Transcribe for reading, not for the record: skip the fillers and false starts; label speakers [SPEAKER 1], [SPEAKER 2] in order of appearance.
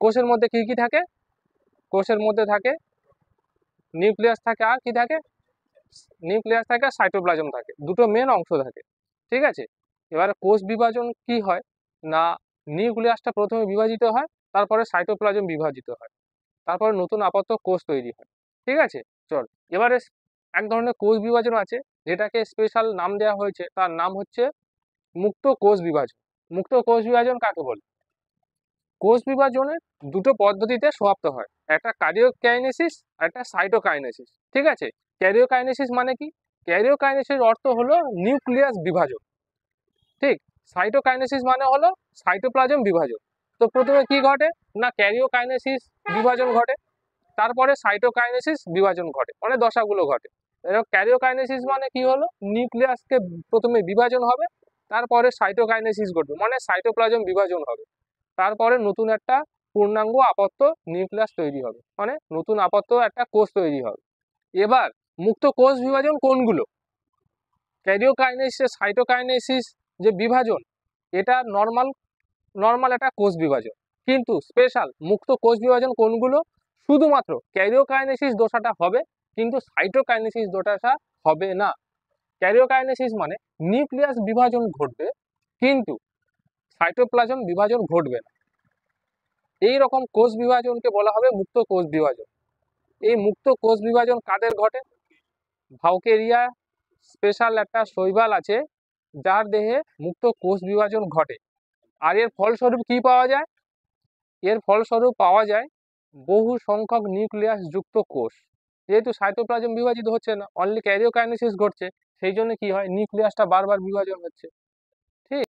[SPEAKER 1] কোষের মধ্যে কি কি থাকে? কোষের মধ্যে থাকে নিউক্লিয়াস থাকে, আর কি থাকে? নিউক্লিয়াস থাকে আর সাইটোপ্লাজম থাকে, দুটো মেন অংশ থাকে। ঠিক আছে, এবারে কোষ বিভাজন কি হয় না, নিউক্লিয়াসটা প্রথমে বিভাজিত হয়, তারপরে সাইটোপ্লাজম বিভাজিত হয়, তারপরে নতুন আপাতত কোষ তৈরি হয়। ঠিক আছে, চল এবারে এক ধরনের কোষ বিভাজন আছে যেটাকে স্পেশাল নাম দেওয়া হয়েছে, তার নাম হচ্ছে মুক্ত কোষ বিভাজন। মুক্ত কোষ বিভাজন কাকে বলে? কোষ বিভাজনের দুটো পদ্ধতিতে সমাপ্ত হয়, একটা ক্যারিওকাইনেসিস আর একটা সাইটোকাইনেসিস। ঠিক আছে, ক্যারিওকাইনেসিস মানে কি? ক্যারিওকাইনেসিস অর্থ হলো নিউক্লিয়াস বিভাজন। ঠিক, সাইটোকাইনেসিস মানে হলো সাইটোপ্লাজম বিভাজন। তো প্রথমে কি ঘটে না, ক্যারিওকাইনেসিস বিভাজন ঘটে, তারপরে সাইটোকাইনেসিস বিভাজন ঘটে, মানে দশাগুলো ঘটে। এরকম ক্যারিওকাইনেসিস মানে কি হলো, নিউক্লিয়াসকে প্রথমে বিভাজন হবে, তারপরে সাইটোকাইনেসিস ঘটবে, মানে সাইটোপ্লাজম বিভাজন হবে, তারপরে নতুন একটা পূর্ণাঙ্গ আবদ্ধ নিউক্লিয়াস তৈরি হবে, মানে নতুন আবদ্ধ একটা কোষ তৈরি হবে। এবার মুক্ত কোষ বিভাজন কোনগুলো? ক্যারিওকাইনেসিস, সাইটোকাইনেসিস যে বিভাজন, এটা নর্মাল একটা কোষ বিভাজন। কিন্তু স্পেশাল মুক্ত কোষ বিভাজন কোনগুলো? শুধুমাত্র ক্যারিওকাইনেসিস দশাটা হবে, কিন্তু সাইটোকাইনেসিস দশাটা হবে না। ক্যারিওকাইনেসিস মানে নিউক্লিয়াস বিভাজন ঘটবে, কিন্তু সাইটোপ্লাজম বিভাজন ঘটবে না। এই রকম কোষ বিভাজনকে বলা হবে মুক্ত কোষ বিভাজন। এই মুক্ত কোষ বিভাজন কাদের ঘটে? ভাউকেরিয়া স্পেশাল একটা শৈবাল আছে যার দেহে মুক্ত কোষ বিভাজন ঘটে। আর এর ফলস্বরূপ কি পাওয়া যায়? এর ফলস্বরূপ পাওয়া যায় বহু সংখ্যক নিউক্লিয়াস যুক্ত কোষ। যেহেতু সাইটোপ্লাজম বিভাজিত হচ্ছে না, অনলি ক্যারিওকাইনেসিস ঘটছে, সেই জন্য কি হয়, নিউক্লিয়াসটা বারবার বিভাজন হচ্ছে।